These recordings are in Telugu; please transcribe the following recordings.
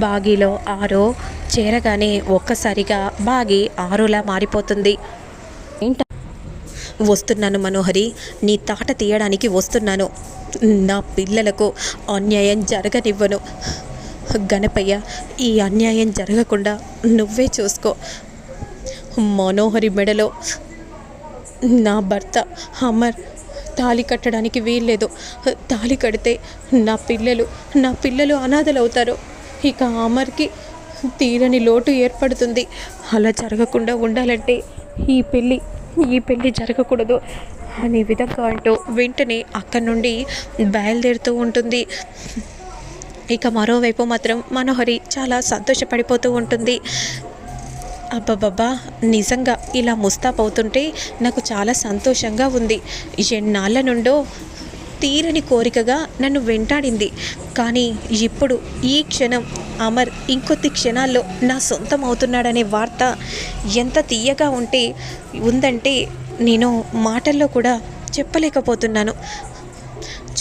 బాగీలో ఆరో చేరగానే ఒక్కసారిగా బాగి ఆరోలా మారిపోతుంది. ఏంట వస్తున్నాను మనోహరి, నీ తాట తీయడానికి వస్తున్నాను. నా పిల్లలకు అన్యాయం జరగనివ్వను. గణపయ్య, ఈ అన్యాయం జరగకుండా నువ్వే చూసుకో. మనోహరి మెడలో నా భర్త అమర్ తాళి కట్టడానికి వీల్లేదు. తాళి కడితే నా పిల్లలు అనాథలవుతారు. ఇక అమర్కి తీరని లోటు ఏర్పడుతుంది. అలా జరగకుండా ఉండాలంటే ఈ పెళ్ళి జరగకూడదు అనే విధంగా అంటూ వెంటనే అక్కడి నుండి బయలుదేరుతూ ఉంటుంది. ఇక మరోవైపు మాత్రం మనోహరి చాలా సంతోషపడిపోతూ ఉంటుంది. అబ్బబ్బబ్బా, నిజంగా ఇలా ముస్తాబవుతుంటే నాకు చాలా సంతోషంగా ఉంది. ఎన్నాళ్ళ నుండో తీరని కోరికగా నన్ను వెంటాడింది. కానీ ఇప్పుడు ఈ క్షణం అమర్ ఇంకొద్ది క్షణాల్లో నా సొంతం అవుతున్నాడనే వార్త ఎంత తీయగా ఉందంటే నేను మాటల్లో కూడా చెప్పలేకపోతున్నాను.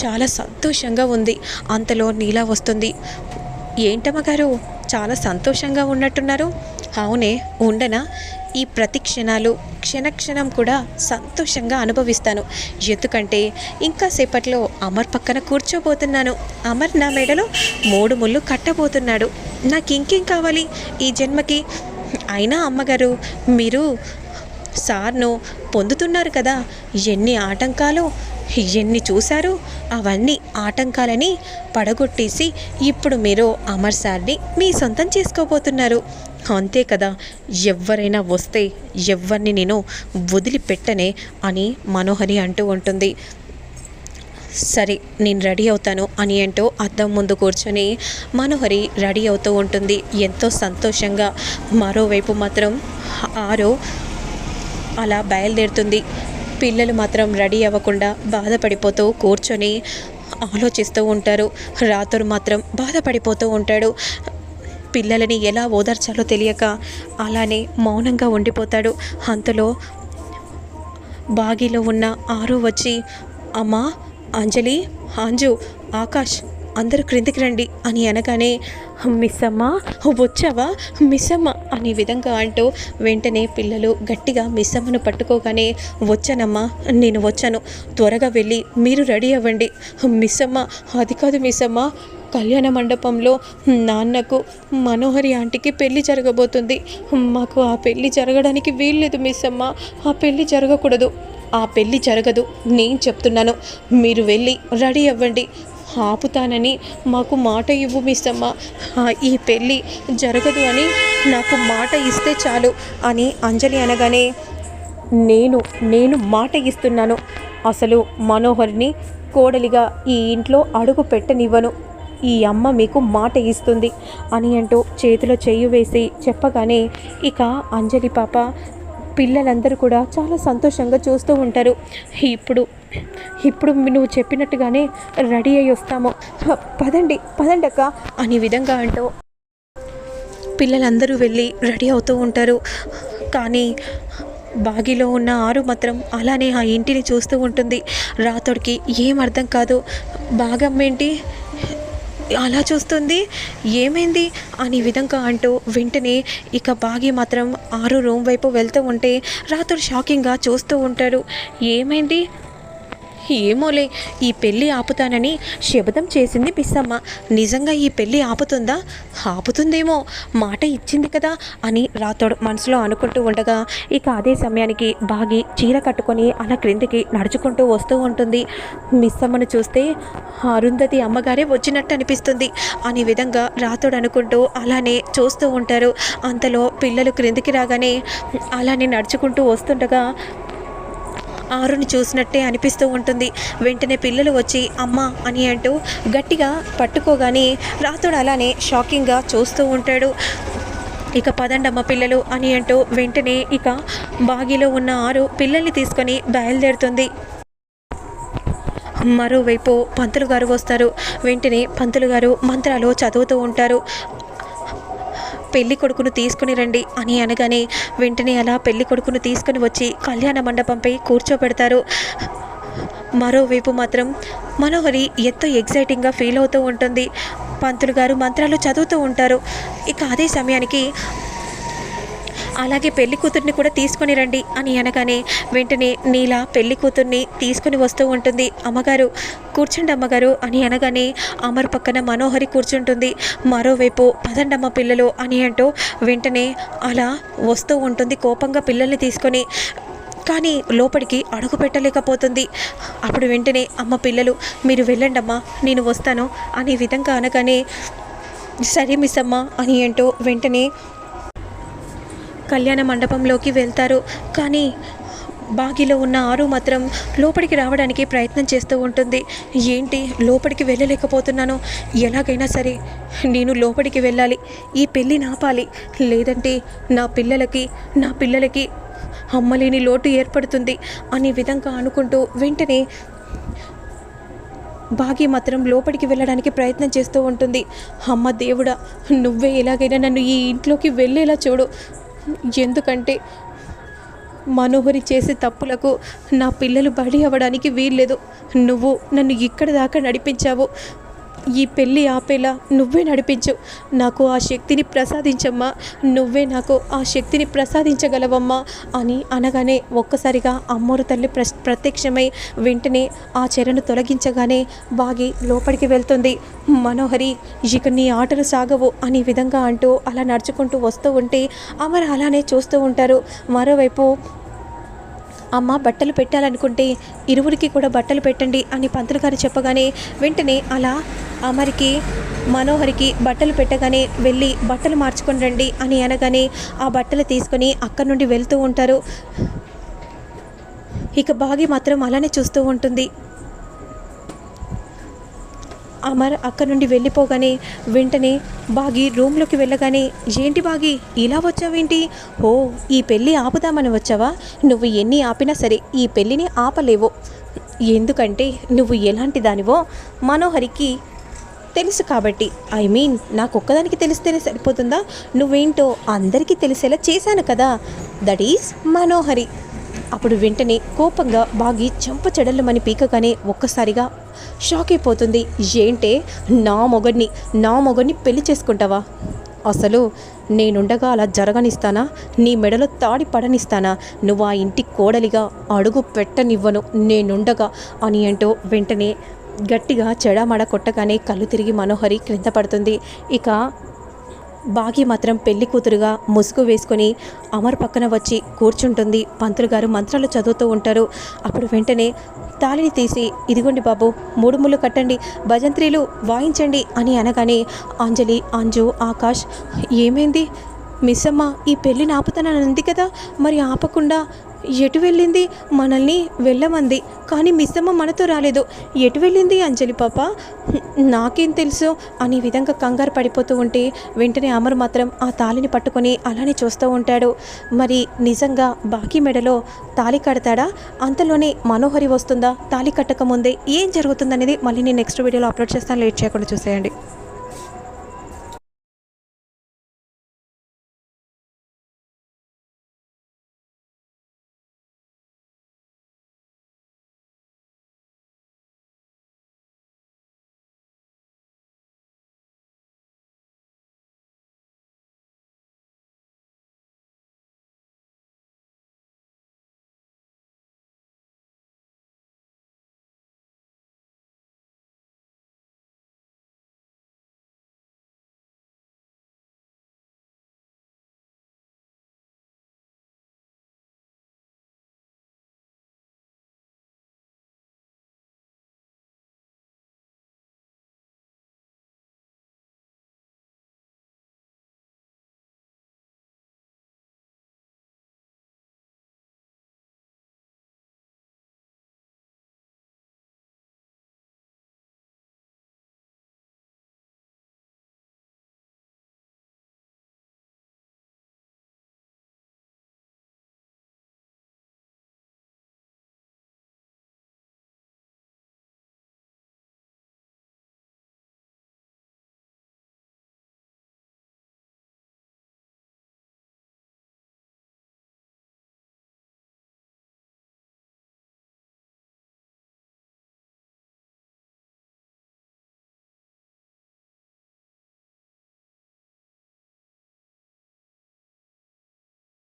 చాలా సంతోషంగా ఉంది. అంతలో నీలా వస్తుంది. ఏంటమ్మగారు, చాలా సంతోషంగా ఉన్నట్టున్నారు? అవునే, ఉండనా? ఈ ప్రతి క్షణం కూడా సంతోషంగా అనుభవిస్తాను. ఎందుకంటే ఇంకా సేపట్లో అమర్ పక్కన కూర్చోబోతున్నాను. అమర్ నా మెడలో 3 ముళ్ళు కట్టబోతున్నాడు. నాకు ఇంకేం కావాలి ఈ జన్మకి? అయినా అమ్మగారు, మీరు సార్ను పొందుతున్నారు కదా, ఎన్ని ఆటంకాలు ఎన్ని చూశారు. అవన్నీ ఆటంకాలని పడగొట్టేసి ఇప్పుడు మీరు అమర్ సార్ని మీ సొంతం చేసుకోబోతున్నారు. అంతే కదా, ఎవరైనా వస్తే ఎవరిని నేను వదిలిపెట్టనే అని మనోహరి అంటూ ఉంటుంది. సరే, నేను రెడీ అవుతాను అని అంటూ అద్దం ముందు కూర్చొని మనోహరి రెడీ అవుతూ ఉంటుంది ఎంతో సంతోషంగా. మరోవైపు మాత్రం ఆరో అలా బయలుదేరుతుంది. పిల్లలు మాత్రం రెడీ అవ్వకుండా బాధపడిపోతూ కూర్చొని ఆలోచిస్తూ ఉంటారు. రాత్రి మాత్రం బాధపడిపోతూ ఉంటాడు. పిల్లలని ఎలా ఓదార్చాలో తెలియక అలానే మౌనంగా ఉండిపోతాడు. అంతలో బాగిలో ఉన్న ఆరు వచ్చి, అమ్మా, అంజలి, అంజు, ఆకాష్ అందరూ క్రిందికి రండి అని అనగానే, మిస్సమ్మ వచ్చావా, మిస్సమ్మ అనే విధంగా అంటూ వెంటనే పిల్లలు గట్టిగా మిస్సమ్మను పట్టుకోగానే, వచ్చానమ్మా, నేను వచ్చాను, త్వరగా వెళ్ళి మీరు రెడీ అవ్వండి. మిస్సమ్మ, అది కాదు మిస్సమ్మ, కళ్యాణ మండపంలో నాన్నకు మనోహరి ఆంటీకి పెళ్ళి జరగబోతుంది. మాకు ఆ పెళ్ళి జరగడానికి వీల్లేదు మిస్సమ్మ, ఆ పెళ్ళి జరగకూడదు. ఆ పెళ్ళి జరగదు, నేను చెప్తున్నాను. మీరు వెళ్ళి రెడీ అవ్వండి. ఆపుతానని మాకు మాట ఇవ్వు మిస్సమ్మ, ఈ పెళ్ళి జరగదు అని నాకు మాట ఇస్తే చాలు అని అంజలి అనగానే, నేను మాట ఇస్తున్నాను. అసలు మనోహర్ని కోడలిగా ఈ ఇంట్లో అడుగు పెట్టనివ్వను. ఈ అమ్మ మీకు మాట ఇస్తుంది అని అంటూ చేతిలో చెయ్యి వేసి చెప్పగానే ఇక అంజలి పాప పిల్లలందరూ కూడా చాలా సంతోషంగా చూస్తూ ఉంటారు. ఇప్పుడు నువ్వు చెప్పినట్టుగానే రెడీ అయ్యి వస్తాము, పదండి అక్క అనే విధంగా అంటూ పిల్లలందరూ వెళ్ళి రెడీ అవుతూ ఉంటారు. కానీ బాగిలో ఉన్న ఆరు మాత్రం అలానే ఆ ఇంటిని చూస్తూ ఉంటుంది. రాతోడికి ఏం అర్థం కాదు. బాగమ్మేంటి అలా చూస్తుంది, ఏమైంది అనే విధంగా అంటూ వెంటనే ఇక బాగి మాత్రం ఆరు రూమ్ వైపు వెళ్తూ ఉంటే రాత్రి షాకింగ్గా చూస్తూ ఉంటాడు. ఏమైంది? ఏమోలే, ఈ పెళ్ళి ఆపుతానని శబదం చేసింది పిస్సమ్మ. నిజంగా ఈ పెళ్ళి ఆపుతుందా? ఆపుతుందేమో, మాట ఇచ్చింది కదా అని రాతోడు మనసులో అనుకుంటూ ఉండగా ఇక అదే సమయానికి బాగి చీర కట్టుకొని అలా క్రిందికి నడుచుకుంటూ వస్తూ ఉంటుంది. మిస్సమ్మను చూస్తే అరుంధతి అమ్మగారే వచ్చినట్టు అనిపిస్తుంది అనే విధంగా రాతోడు అనుకుంటూ అలానే చూస్తూ ఉంటారు. అంతలో పిల్లలు క్రిందికి రాగానే అలానే నడుచుకుంటూ వస్తుండగా ఆరుని చూసినట్టే అనిపిస్తూ ఉంటుంది. వెంటనే పిల్లలు వచ్చి అమ్మ అని అంటూ గట్టిగా పట్టుకోగానే రాతోడు అలానే షాకింగ్గా చూస్తూ ఉంటాడు. ఇక పదండమ్మ పిల్లలు అని అంటూ వెంటనే ఇక బాగిలో ఉన్న ఆరు పిల్లల్ని తీసుకొని బయలుదేరుతుంది. మరోవైపు పంతులు గారు వస్తారు. వెంటనే పంతులు గారు మంత్రాలు చదువుతూ ఉంటారు. పెళ్లి కొడుకును తీసుకుని రండి అని అనగానే వెంటనే అలా పెళ్లి కొడుకును తీసుకుని వచ్చి కళ్యాణ మండపంపై కూర్చోబెడతారు. మరోవైపు మాత్రం మనోహరి ఎంతో ఎగ్జైటింగ్గా ఫీల్ అవుతూ ఉంటుంది. పంతులు గారు మంత్రాలు చదువుతూ ఉంటారు. ఇక అదే సమయానికి అలాగే పెళ్లి కూతుర్ని కూడా తీసుకొని రండి అని అనగానే వెంటనే నీల పెళ్లి కూతుర్ని తీసుకొని వస్తూ ఉంటుంది. అమ్మగారు కూర్చుండి అమ్మగారు అని అనగానే అమర్ పక్కన మనోహరి కూర్చుంటుంది. మరోవైపు పదండమ్మ పిల్లలు అని అంటూ వెంటనే అలా వస్తూ ఉంటుంది కోపంగా పిల్లల్ని తీసుకొని. కానీ లోపలికి అడుగు పెట్టలేకపోతుంది. అప్పుడు వెంటనే అమ్మ పిల్లలు మీరు వెళ్ళండమ్మా నేను వస్తాను అనే విధంగా అనగానే సరే మిస్ అమ్మ అని అంటూ వెంటనే కళ్యాణ మండపంలోకి వెళ్తారు. కానీ బాగిలో ఉన్న ఆరు మాత్రం లోపలికి రావడానికి ప్రయత్నం చేస్తూ ఉంటుంది. ఏంటి లోపలికి వెళ్ళలేకపోతున్నాను, ఎలాగైనా సరే నేను లోపలికి వెళ్ళాలి, ఈ పెళ్ళి నాపాలి, లేదంటే నా పిల్లలకి అమ్మలేని లోటు ఏర్పడుతుంది అనే విధంగా అనుకుంటూ వెంటనే బాగి మాత్రం లోపలికి వెళ్ళడానికి ప్రయత్నం చేస్తూ ఉంటుంది. అమ్మ దేవుడా నువ్వే ఎలాగైనా నన్ను ఈ ఇంట్లోకి వెళ్ళేలా చూడు, ఎందుకంటే మనోహరి చేసే తప్పులకు నా పిల్లలు బలి అవ్వడానికి వీల్లేదు. నువ్వు నన్ను ఇక్కడ దాకా నడిపించావు, ఈ పెళ్ళి ఆపేలా నువ్వే నడిపించు, నాకు ఆ శక్తిని ప్రసాదించమ్మా, నువ్వే నాకు ఆ శక్తిని ప్రసాదించగలవమ్మా అని అనగానే ఒక్కసారిగా అమ్మోరు తల్లి ప్రత్యక్షమై వెంటనే ఆ చెరను తొలగించగానే బాగి లోపలికి వెళ్తుంది. మనోహరి ఇక నీ ఆటలు సాగవు అనే విధంగా అంటూ అలా నడుచుకుంటూ వస్తూ ఉంటే అమర్ అలానే చూస్తూ ఉంటారు. మరోవైపు అమ్మ బట్టలు పెట్టాలనుకుంటే ఇరువురికి కూడా బట్టలు పెట్టండి అని పంతులు గారు చెప్పగానే వెంటనే అలా అమరికి మనోహరికి బట్టలు పెట్టగానే వెళ్ళి బట్టలు మార్చుకొని రండి అని అనగానే ఆ బట్టలు తీసుకొని అక్కడి నుండి వెళ్తూ ఉంటారు. ఇక బాగి మాత్రం అలానే చూస్తూ ఉంటుంది. అమర్ అక్కడి నుండి వెళ్ళిపోగానే వెంటనే బాగి రూమ్లోకి వెళ్ళగానే ఏంటి బాగి ఇలా వచ్చావేంటి, ఓ ఈ పెళ్ళి ఆపుదామని వచ్చావా, నువ్వు ఎన్ని ఆపినా సరే ఈ పెళ్ళిని ఆపలేవు, ఎందుకంటే నువ్వు ఎలాంటి దానివో మనోహరికి తెలుసు కాబట్టి, నాకు ఒక్కదానికి తెలిస్తేనే సరిపోతుందా, నువ్వేంటో అందరికీ తెలిసేలా చేశాను కదా, దట్ ఈజ్ మనోహరి. అప్పుడు వెంటనే కోపంగా బాగి చెంప చెడల్లమని పీకగానే ఒక్కసారిగా షాక్ అయిపోతుంది. ఏంటే నా మొగడిని పెళ్లి చేసుకుంటావా, అసలు నేనుండగా అలా జరగనిస్తానా, నీ మెడలో తాడి పడనిస్తానా, నువ్వు ఆ ఇంటి కోడలిగా అడుగు పెట్టనివ్వను నేనుండగా అని అంటూ వెంటనే గట్టిగా చెడామడ కొట్టగానే కళ్ళు తిరిగి మనోహరి క్రింద పడుతుంది. ఇక బాగి మాత్రం పెళ్లి కూతురుగా ముసుగు వేసుకొని అమర్ పక్కన వచ్చి కూర్చుంటుంది. పంతులు గారు మంత్రాలు చదువుతూ ఉంటారు. అప్పుడు వెంటనే తాళిని తీసి ఇదిగోండి బాబు 3 ముళ్ళు కట్టండి, భజంత్రీలు వాయించండి అని అనగానే అంజలి, అంజు, ఆకాష్ ఏమైంది మిస్సమ్మ ఈ పెళ్ళిని ఆపుతానని ఉంది కదా, మరి ఆపకుండా ఎటు వెళ్ళింది, మనల్ని వెళ్ళమంది కానీ మిస్సమ్మ మనతో రాలేదు, ఎటు వెళ్ళింది అంజలి పాప, నాకేం తెలుసు అనే విధంగా కంగారు పడిపోతూ ఉంటే వెంటనే అమర్ మాత్రం ఆ తాళిని పట్టుకొని అలానే చూస్తూ ఉంటాడు. మరి నిజంగా బాకీ మెడలో తాళి కడతాడా, అంతలోనే మనోహరి వస్తుందా, తాళి కట్టక ముందే ఏం జరుగుతుందనేది మళ్ళీ నేను నెక్స్ట్ వీడియోలో అప్లోడ్ చేస్తాను, లేట్ చేయకుండా చూసేయండి.